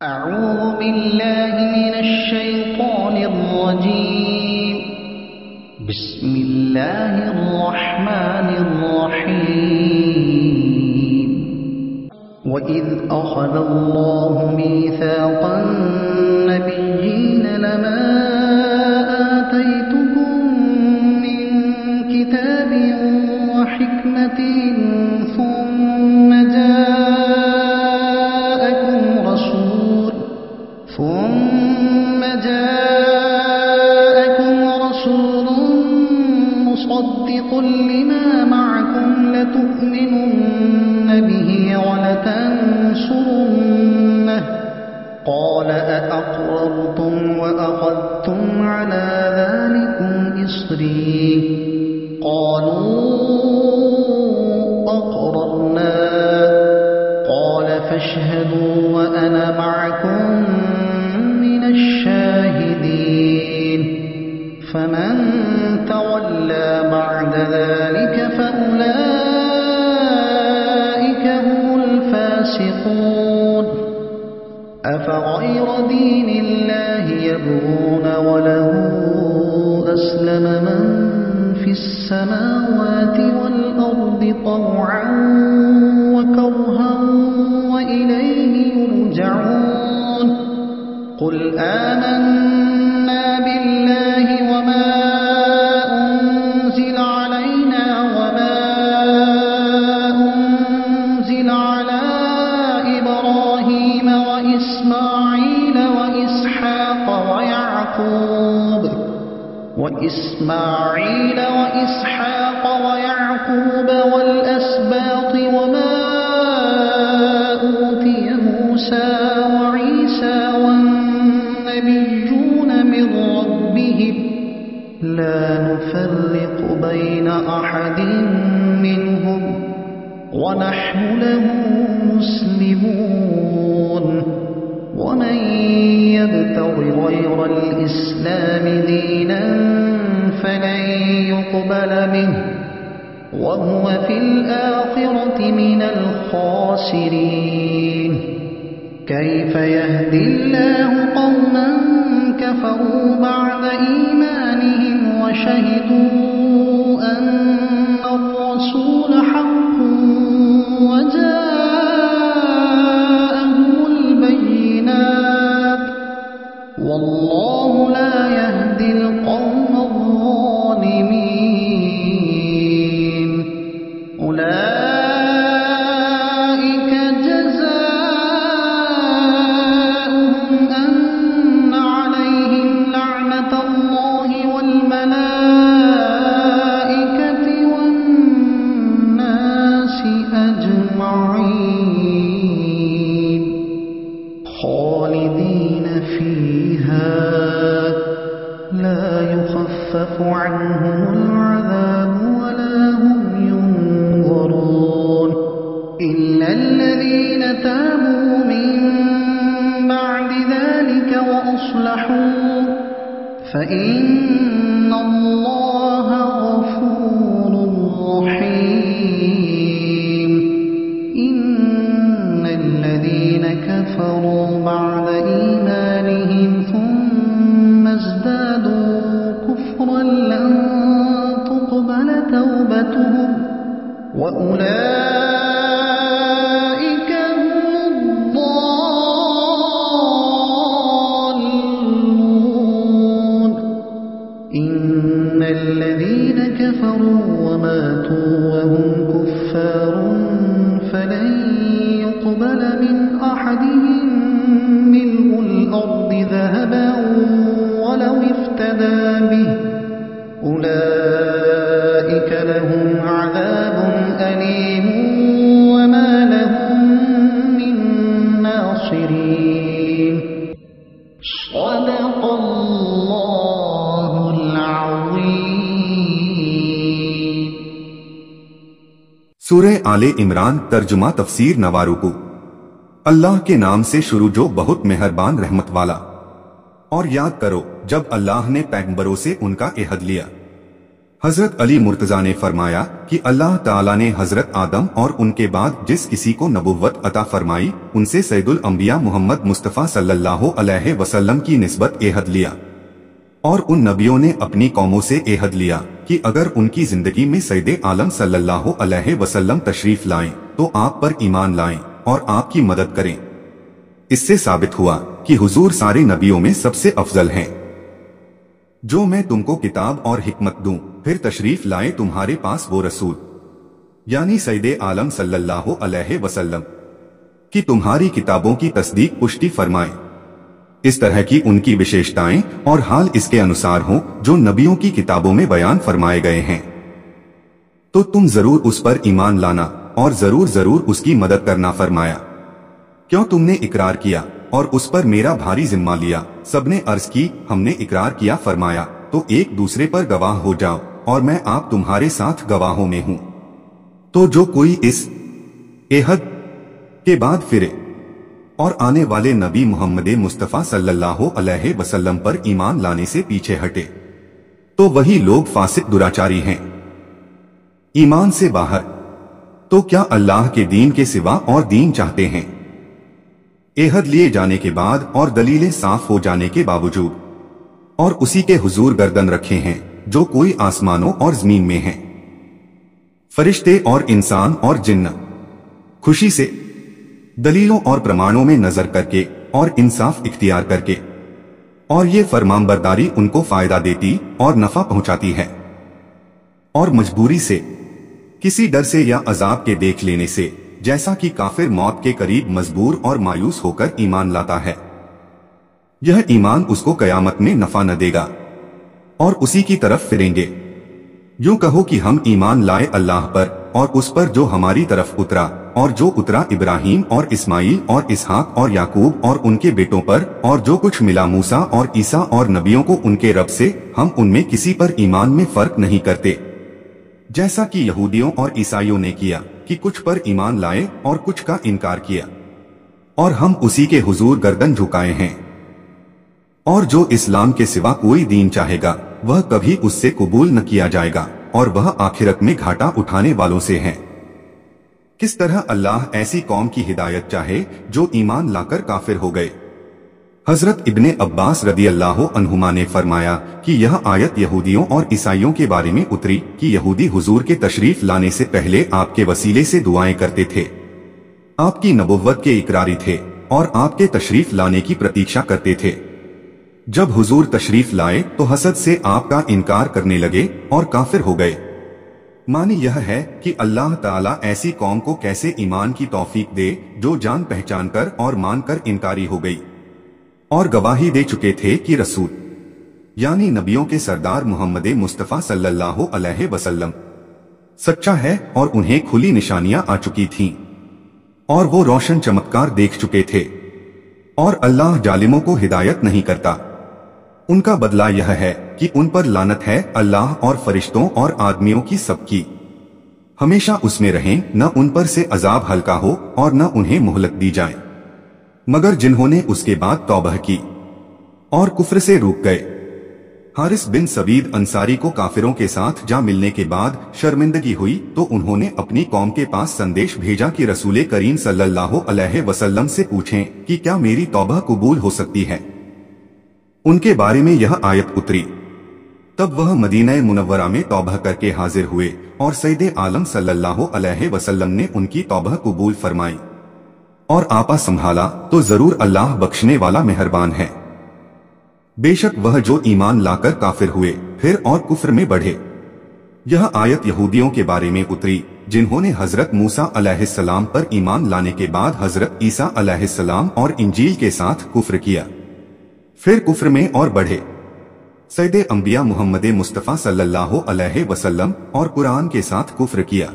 أعوذ بالله من الشيطان الرجيم. بسم الله الرحمن الرحيم. وإذ أخذ الله ميثاق النبيين لما آتيتكم من كتاب وحكمة ثم جاءكم رسول مصدق لما معكم لتؤمنن به ولتنصرنه قال أأقررتم وأخذتم على ذلكم إصري قالوا أقررنا قال فاشهدوا وأنا معكم من الشاهدين. فمن تولى بعد ذلك فأولئك هم الفاسقون. أفغير دين الله يبغون وله أسلم من في السماوات والأرض طوعا وكرها وإليه يرجعون. قل آمنا بالله وما أنزل علينا وما أنزل على إبراهيم وإسماعيل وإسحاق ويعقوب والأسباط وما أوتي موسى وعيسى والنبيون من ربهم لا نفرق بين أحد منهم ونحن له مسلمون. ومن يبتغ غير الإسلام دينا فلن يقبل منه وهو في الآخرة من الخاسرين. كيف يهدي الله قوما كفروا بعد إيمانهم وشهدوا أن الرسول حق وجاءهم البينات والله لا يهدي القوم الظالمين. أولئك جزاؤهم أن عليهم لعنة الله والملائكة والناس أجمعين خالدين فيها لا يخفف عنهم العذاب ولا هم ينظرون. إلا الذين تابوا من بعد ذلك وأصلحوا فإن الله غفور رحيم. إن الذين كفروا بعد إيمانهم ثم ازدادوا كفرا لن تقبل توبتهم وأولئك هم الضالون. إن الذين كفروا وماتوا وهم كفار فلن يقبل من أحدهم ملء الأرض ذهبا ولو افتدى به أولئك لهم عذاب أليم وما لهم من ناصرين. صدق الله العظيم. سورہ آل عمران ترجمہ تفسیر نوارکو۔ اللہ کے نام سے شروع جو بہت مہربان رحمت والا۔ اور یاد کرو جب اللہ نے پیغمبروں سے ان کا عہد لیا حضرت علی مرتضی نے فرمایا کہ اللہ تعالیٰ نے حضرت آدم اور ان کے بعد جس کسی کو نبوت عطا فرمائی ان سے سید الانبیاء محمد مصطفیٰ صلی اللہ علیہ وسلم کی نسبت عہد لیا، اور ان نبیوں نے اپنی قوموں سے عہد لیا کہ اگر ان کی زندگی میں سید عالم صلی اللہ علیہ وسلم تشریف لائیں تو آپ پر ایمان لائیں اور آپ کی مدد کریں۔ اس سے ثابت ہوا کہ حضور سارے نبیوں میں سب سے افضل ہیں۔ جو میں تم کو کتاب اور حکمت دوں پھر تشریف لائے تمہارے پاس وہ رسول، یعنی سید عالم صلی اللہ علیہ وسلم، کہ تمہاری کتابوں کی تصدیق پشتی فرمائیں، اس طرح کی ان کی وشیشتائیں اور حال اس کے انوسار ہوں جو نبیوں کی کتابوں میں بیان فرمائے گئے ہیں، تو تم ضرور اس پر ایمان لانا اور ضرور اس کی مدد کرنا فرمایا۔ کیوں تم نے اقرار کیا اور اس پر میرا بھاری ذمہ لیا؟ سب نے عرض کی ہم نے اقرار کیا۔ فرمایا تو ایک دوسرے پر گواہ ہو جاؤ اور میں آپ تمہارے ساتھ گواہوں میں ہوں۔ تو جو کوئی اس عہد کے بعد پھرے اور آنے والے نبی محمد مصطفیٰ صلی اللہ علیہ وسلم پر ایمان لانے سے پیچھے ہٹے تو وہی لوگ فاسق دراچاری ہیں۔ ایمان سے باہر تو کیا اللہ کے دین کے سوا اور دین چاہتے ہیں؟ عہد لیے جانے کے بعد اور دلیلیں صاف ہو جانے کے باوجود اور اسی کے حضور گردن رکھے ہیں جو کوئی آسمانوں اور زمین میں ہیں، فرشتے اور انسان اور جن، خوشی سے دلیلوں اور پرمانوں میں نظر کر کے اور انصاف اختیار کر کے، اور یہ فرمان برداری ان کو فائدہ دیتی اور نفع پہنچاتی ہے، اور مجبوری سے کسی ڈر سے یا عذاب کے دیکھ لینے سے، جیسا کہ کافر موت کے قریب مجبور اور مایوس ہو کر ایمان لاتا ہے، یہ ایمان اس کو قیامت میں نفع نہ دے گا اور اسی کی طرف پھریں گے۔ یوں کہو کہ ہم ایمان لائے اللہ پر اور اس پر جو ہماری طرف اترا، اور جو اترا ابراہیم اور اسماعیل اور اسحاق اور یعقوب اور ان کے بیٹوں پر، اور جو کچھ ملا موسیٰ اور عیسیٰ اور نبیوں کو ان کے رب سے، ہم ان میں کسی پر ایمان میں فرق نہیں کرتے، جیسا کہ یہودیوں اور عیسائیوں نے کیا کہ کچھ پر ایمان لائے اور کچھ کا انکار کیا، اور ہم اسی کے حضور گردن جھکائے ہیں۔ اور جو اسلام کے سوا کوئی دین چاہے گا وہ کبھی اس سے قبول نہ کیا جائے گا، اور وہ آخرت میں گھاٹا اٹھانے والوں سے ہیں۔ کس طرح اللہ ایسی قوم کی ہدایت چاہے جو ایمان لا کر کافر ہو گئے۔ حضرت ابن عباس رضی اللہ عنہما نے فرمایا کہ یہ آیت یہودیوں اور عیسائیوں کے بارے میں اتری کہ یہودی حضور کے تشریف لانے سے پہلے آپ کے وسیلے سے دعائیں کرتے تھے، آپ کی نبوت کے اقراری تھے اور آپ کے تشریف لانے کی پرتیکشا کرتے تھے۔ جب حضور تشریف لائے تو حسد سے آپ کا انکار کرنے لگے اور کافر ہو گئے۔ معنی یہ ہے کہ اللہ تعالیٰ ایسی قوم کو کیسے ایمان کی توفیق دے جو جان پہچان کر اور مان کر انکاری ہو گئی، اور گواہی دے چکے تھے کہ رسول یعنی نبیوں کے سردار محمد مصطفیٰ صلی اللہ علیہ وسلم سچا ہے، اور انہیں کھلی نشانیاں آ چکی تھیں اور وہ روشن چمتکار دیکھ چکے تھے، اور اللہ ظالموں کو ہدایت نہیں کرتا۔ ان کا بدلہ یہ ہے کہ ان پر لعنت ہے اللہ اور فرشتوں اور آدمیوں کی سب کی، ہمیشہ اس میں رہیں، نہ ان پر سے عذاب ہلکا ہو اور نہ انہیں مہلت دی جائے، مگر جنہوں نے اس کے بعد توبہ کی اور کفر سے روک گئے۔ حارث بن سبید انصاری کو کافروں کے ساتھ جا ملنے کے بعد شرمندگی ہوئی تو انہوں نے اپنی قوم کے پاس سندیش بھیجا کہ رسول کریم صلی اللہ علیہ وسلم سے پوچھیں کہ کیا میری توبہ قبول ہو سکتی ہے۔ ان کے بارے میں یہ آیت اتری۔ تب وہ مدینہ منورہ میں توبہ کر کے حاضر ہوئے اور سید عالم صلی اللہ علیہ وسلم نے ان کی توبہ قبول فرمائی اور آپا سنبھالا تو ضرور اللہ بخشنے والا مہربان ہے۔ بے شک وہ جو ایمان لا کر کافر ہوئے پھر اور کفر میں بڑھے۔ یہ آیت یہودیوں کے بارے میں اتری جنہوں نے حضرت موسیٰ علیہ السلام پر ایمان لانے کے بعد حضرت عیسیٰ علیہ السلام اور انجیل کے ساتھ کفر کیا، پھر کفر میں اور بڑھے۔ سید انبیاء محمد مصطفیٰ صلی اللہ علیہ وسلم اور قرآن کے ساتھ کفر کیا۔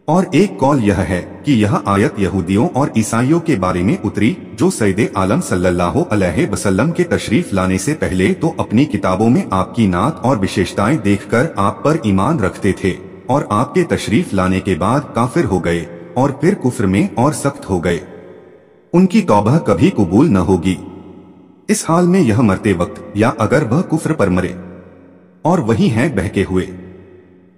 اور ایک قول یہ ہے کہ یہ آیت یہودیوں اور عیسائیوں کے بارے میں اتری جو سید عالم صلی اللہ علیہ وسلم کے تشریف لانے سے پہلے تو اپنی کتابوں میں آپ کی نعت اور وشیشتائیں دیکھ کر آپ پر ایمان رکھتے تھے، اور آپ کے تشریف لانے کے بعد کافر ہو گئے اور پھر کفر میں اور سخت ہو گئے۔ ان کی توبہ کبھی قبول نہ ہوگی۔ اس حال میں یہ مرتے وقت یا اگر وہ کفر پر مرے اور وہی ہیں بہکے ہوئے